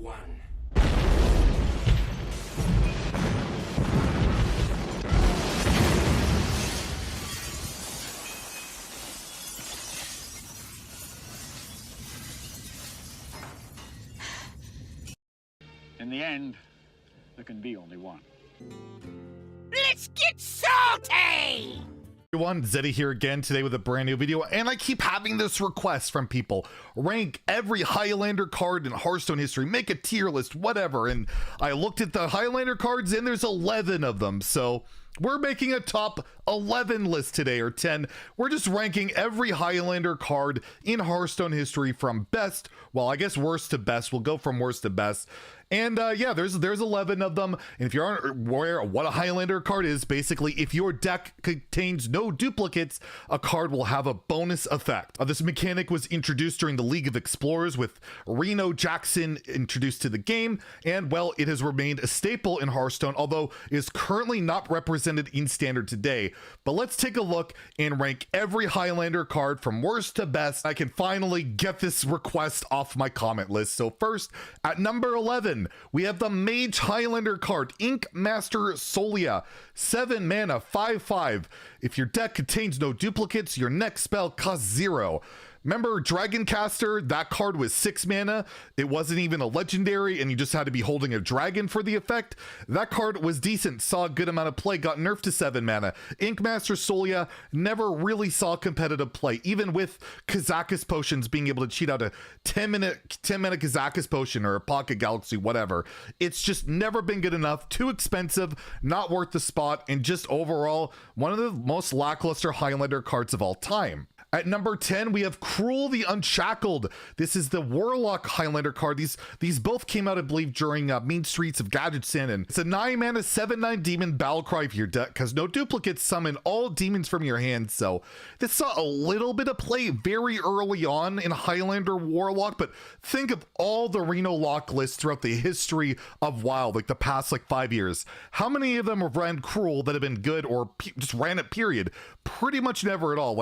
one. In the end, there can be only one. Let's get salty! Everyone, Zeddy here again today with a brand new video, and I keep having this request from people. Rank every Highlander card in Hearthstone history, make a tier list, whatever, and I looked at the Highlander cards and there's 11 of them, so we're making a top 11 list today, or 10. We're just ranking every Highlander card in Hearthstone history from best, well, I guess worst to best. We'll go from worst to best. And yeah, there's 11 of them. And if you aren't aware of what a Highlander card is, basically, if your deck contains no duplicates, a card will have a bonus effect. This mechanic was introduced during the League of Explorers with Reno Jackson introduced to the game. And well, it has remained a staple in Hearthstone, although is currently not represented in Standard today. But let's take a look and rank every Highlander card from worst to best. I can finally get this request off my comment list. So first, at number 11, we have the Mage Highlander card, Ink Master Solia, 7 mana, 5/5. If your deck contains no duplicates, your next spell costs 0. Remember Dragoncaster? That card was 6 mana. It wasn't even a legendary, and you just had to be holding a dragon for the effect. That card was decent, saw a good amount of play, got nerfed to 7 mana. Ink Master Solia never really saw competitive play, even with Kazakus potions being able to cheat out a 10 mana Kazakus potion or a Pocket Galaxy, whatever. It's just never been good enough, too expensive, not worth the spot, and just overall, one of the most lackluster Highlander cards of all time. At number 10, we have Cruel the Unshackled. This is the Warlock Highlander card. These both came out, I believe, during Mean Streets of Gadgetzan. And it's a 9 mana, 7/9 demon battle cry for your deck, because no duplicates summon all demons from your hand. So this saw a little bit of play very early on in Highlander Warlock, but think of all the Reno lock lists throughout the history of WoW, like the past 5 years. How many of them have ran Cruel that have been good or just ran it, period? Pretty much never at all.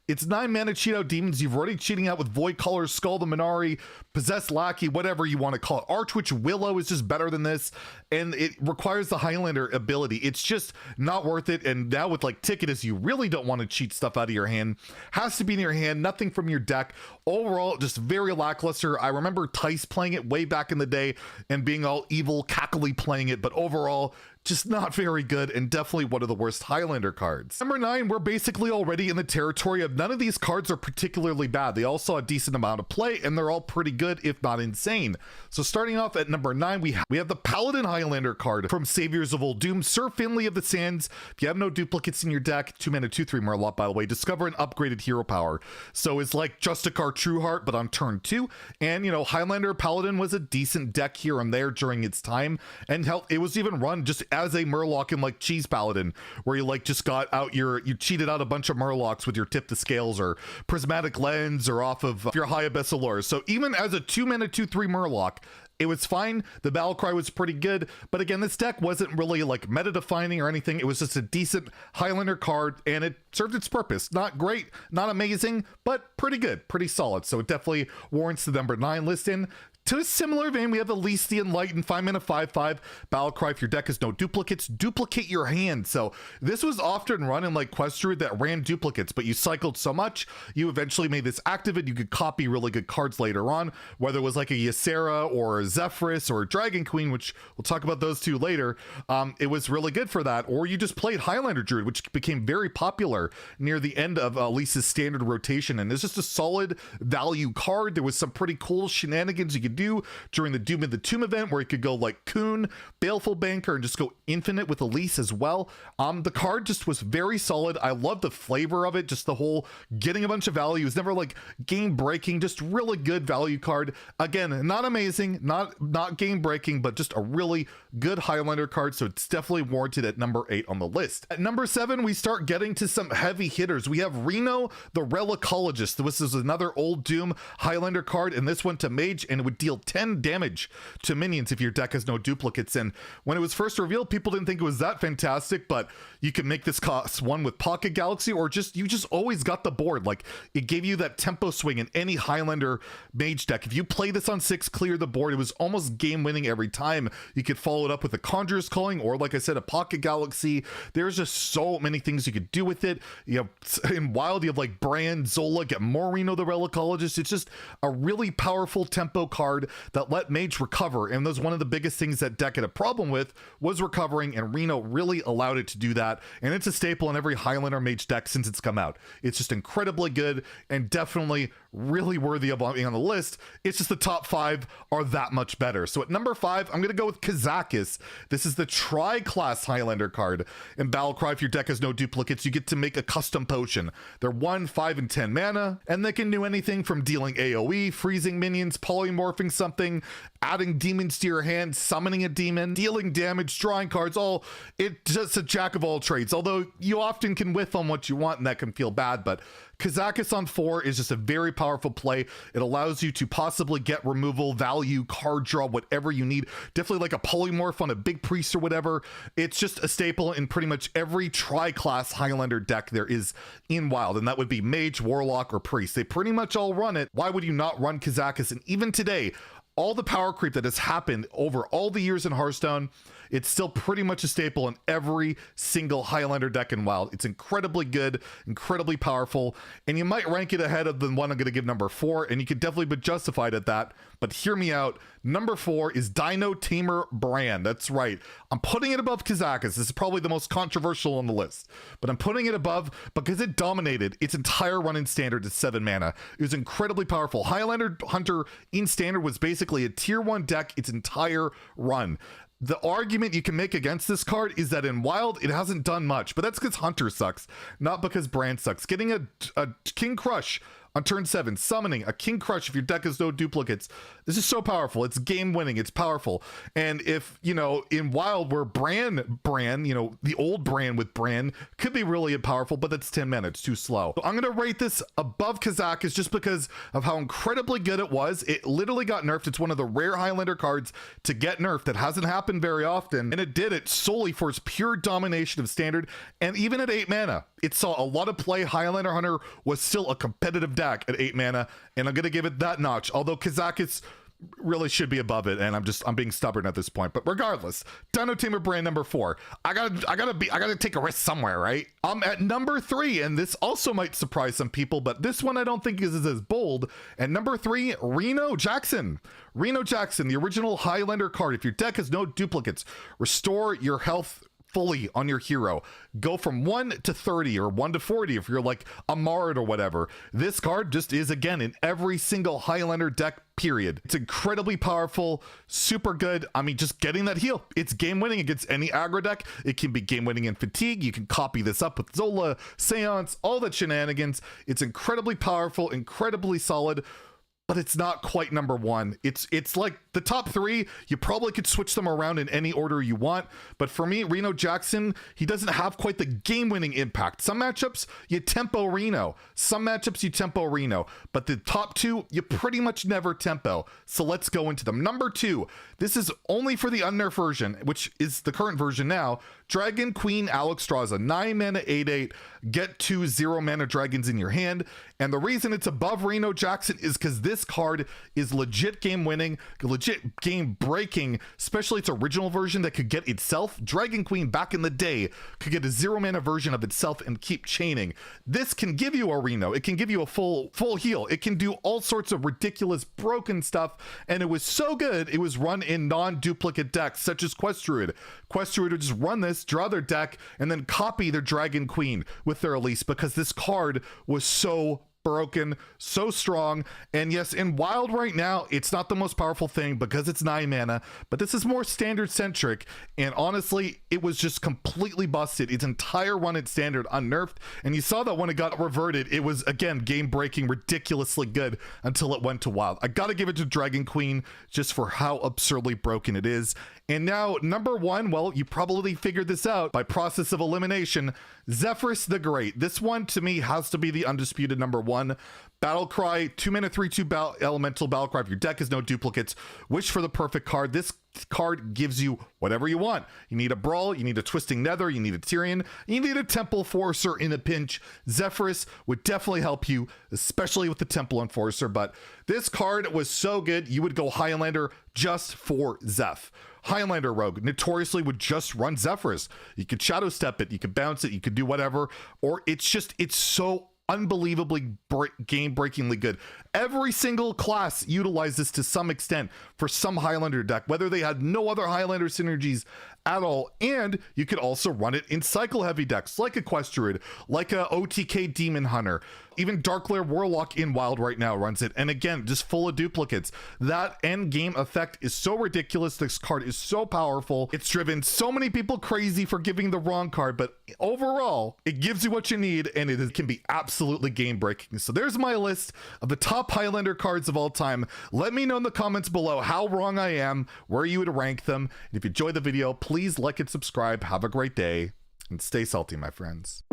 It's 9 mana cheat out demons. You've already cheating out with Void Caller, Skull the Minari, Possessed Lackey, whatever you want to call it. Archwitch Willow is just better than this, and it requires the Highlander ability. It's just not worth it. And now with Ticketus, you really don't want to cheat stuff out of your hand. Has to be in your hand, nothing from your deck. Overall, just very lackluster. I remember Tice playing it way back in the day and being all evil, cackly playing it, but overall, just not very good, and definitely one of the worst Highlander cards. Number 9, we're basically already in the territory of none of these cards are particularly bad. They all saw a decent amount of play, and they're all pretty good, if not insane. So starting off at number 9, we have the Paladin Highlander card from Saviors of Old Doom, Sir Finley of the Sands. If you have no duplicates in your deck, 2 mana, 2/3 Murloc, by the way, discover an upgraded hero power. So it's like Justicar Trueheart, but on turn 2. And, Highlander Paladin was a decent deck here and there during its time, and it was even run just as a Murloc in Cheese Paladin, where you just got out you cheated out a bunch of Murlocs with your Tip the Scales or Prismatic Lens or off of your High Abyss Allure. So even as a 2 mana, 2/3 Murloc, it was fine. The battle cry was pretty good, but again, this deck wasn't really meta defining or anything. It was just a decent Highlander card, and it served its purpose. Not great, not amazing, but pretty good, pretty solid. So it definitely warrants the number 9 list in. To a similar vein, we have Elysian Light and 5 mana, 5/5 battle cry. If your deck has no duplicates, duplicate your hand. So this was often run in Quest Druid that ran duplicates, but you cycled so much, you eventually made this active, and you could copy really good cards later on, whether it was a Ysera or a Zephyrus or a Dragon Queen, which we'll talk about those two later. It was really good for that. Or you just played Highlander Druid, which became very popular near the end of Lisa's standard rotation, and it's just a solid value card. There was some pretty cool shenanigans you could do during the Doom of the Tomb event, where you could go Coon, Baleful Banker, and just go infinite with Elise as well. The card just was very solid. I love the flavor of it, just the whole getting a bunch of value. It was never game breaking, just really good value card. Again, not amazing, not game breaking, but just a really good Highlander card, so it's definitely warranted at number 8 on the list. At number 7, we start getting to some heavy hitters. We have Reno the Relicologist. This is another old Doom Highlander card, and this went to Mage, and it would deal 10 damage to minions if your deck has no duplicates. And when it was first revealed, people didn't think it was that fantastic, but you can make this cost 1 with Pocket Galaxy, or you just always got the board. Like, it gave you that tempo swing in any Highlander mage deck. If you play this on 6, clear the board, it was almost game winning every time. You could follow it up with a Conjurer's Calling, or like I said, a Pocket Galaxy. There's just so many things you could do with it. You have in Wild, you have like Bran, Zola, get more Reno the Relicologist. It's just a really powerful tempo card that let Mage recover, and that's one of the biggest things that deck had a problem with, was recovering, and Reno really allowed it to do that. And it's a staple in every Highlander Mage deck since it's come out. It's just incredibly good and definitely really worthy of being on the list. It's just the top 5 are that much better. So at number 5, I'm gonna go with Kazakus. This is the tri-class Highlander card. In Battlecry, if your deck has no duplicates, you get to make a custom potion. They're 1, 5, and 10 mana, and they can do anything from dealing AoE, freezing minions, polymorphing something, adding demons to your hand, summoning a demon, dealing damage, drawing cards. It's just a jack of all trades, although you often can whiff on what you want, and that can feel bad. But Kazakus on 4 is just a very powerful play. It allows you to possibly get removal, value, card draw, whatever you need. Definitely like a polymorph on a big priest or whatever. It's just a staple in pretty much every tri-class Highlander deck there is in Wild, and that would be Mage, Warlock, or Priest. They pretty much all run it. Why would you not run Kazakus? And even today, all the power creep that has happened over all the years in Hearthstone, it's still pretty much a staple in every single Highlander deck in Wild. It's incredibly good, incredibly powerful, and you might rank it ahead of the one I'm going to give number 4, and you could definitely be justified at that, but hear me out. Number 4 is Dino Tamer Bran. That's right. I'm putting it above Kazakus. This is probably the most controversial on the list, but I'm putting it above because it dominated its entire run in Standard at 7 mana. It was incredibly powerful. Highlander Hunter in Standard was basically a tier 1 deck its entire run. The argument you can make against this card is that in Wild, it hasn't done much, but that's because Hunter sucks, not because Bran sucks. Getting a King Crush on turn 7, summoning a King Crush if your deck has no duplicates. This is so powerful. It's game winning. It's powerful. And if, in Wild where Bran, the old Bran with Bran could be really powerful, but that's 10 mana. It's too slow. So I'm going to rate this above Kazakus just because of how incredibly good it was. It literally got nerfed. It's one of the rare Highlander cards to get nerfed. That hasn't happened very often. And it did it solely for its pure domination of Standard. And even at 8 mana, it saw a lot of play. Highlander Hunter was still a competitive deck at 8 mana, and I'm going to give it that notch, although Kazakus really should be above it, and I'm being stubborn at this point. But regardless, Dino Tamer Bran number 4. I gotta take a risk somewhere, right? I'm at number 3, and this also might surprise some people, but this one I don't think is as bold. And number 3, Reno Jackson. Reno Jackson, the original Highlander card. If your deck has no duplicates, restore your health fully on your hero. Go from 1 to 30 or 1 to 40 if you're like a Mard or whatever. This card just is, again, in every single Highlander deck, period. It's incredibly powerful, super good. I mean, just getting that heal. It's game winning against any aggro deck. It can be game winning in Fatigue. You can copy this up with Zola, Seance, all that shenanigans. It's incredibly powerful, incredibly solid, but it's not quite number 1. It's like the top 3, you probably could switch them around in any order you want, but for me, Reno Jackson, he doesn't have quite the game-winning impact. Some matchups, you tempo Reno. Some matchups, you tempo Reno. But the top 2, you pretty much never tempo. So let's go into them. Number 2, this is only for the unnerfed version, which is the current version now. Dragon Queen Alexstrasza, 9 mana, 8/8, get 2 0 mana dragons in your hand. And the reason it's above Reno Jackson is because this card is legit game winning, legit game breaking, especially its original version that could get itself. Dragon Queen back in the day could get a 0 mana version of itself and keep chaining. This can give you a Reno. It can give you a full heal. It can do all sorts of ridiculous broken stuff. And it was so good, it was run in non-duplicate decks such as Quest Druid. Quest Druid would just run this, draw their deck, and then copy their Dragon Queen with their Elise because this card was so broken, so strong. And yes, in Wild right now, it's not the most powerful thing because it's 9 mana, but this is more Standard centric. And honestly, it was just completely busted. Its entire run at Standard unnerfed. And you saw that when it got reverted, it was, again, game breaking, ridiculously good until it went to Wild. I gotta give it to Dragon Queen just for how absurdly broken it is. And now, number 1, well, you probably figured this out by process of elimination, Zephyrus the Great. This one, to me, has to be the undisputed number 1. 1. Battle Cry, 2 mana, 3/2 elemental battle cry. If your deck has no duplicates, wish for the perfect card. This card gives you whatever you want. You need a Brawl, you need a Twisting Nether, you need a Tyrion, you need a Temple Enforcer in a pinch. Zephyrus would definitely help you, especially with the Temple Enforcer, but this card was so good, you would go Highlander just for Zeph. Highlander Rogue notoriously would just run Zephyrus. You could Shadow Step it, you could bounce it, you could do whatever, or it's so unbelievably game-breakingly good. Every single class utilized this to some extent for some Highlander deck, whether they had no other Highlander synergies at all. And you could also run it in cycle-heavy decks like a Quest Druid, like a OTK Demon Hunter. Even Darklair Warlock in Wild right now runs it. And again, just full of duplicates. That end game effect is so ridiculous. This card is so powerful. It's driven so many people crazy for giving the wrong card, but overall, it gives you what you need, and it can be absolutely game-breaking. So there's my list of the top Highlander cards of all time. Let me know in the comments below how wrong I am, where you would rank them. And if you enjoyed the video, please like and subscribe. Have a great day, and stay salty, my friends.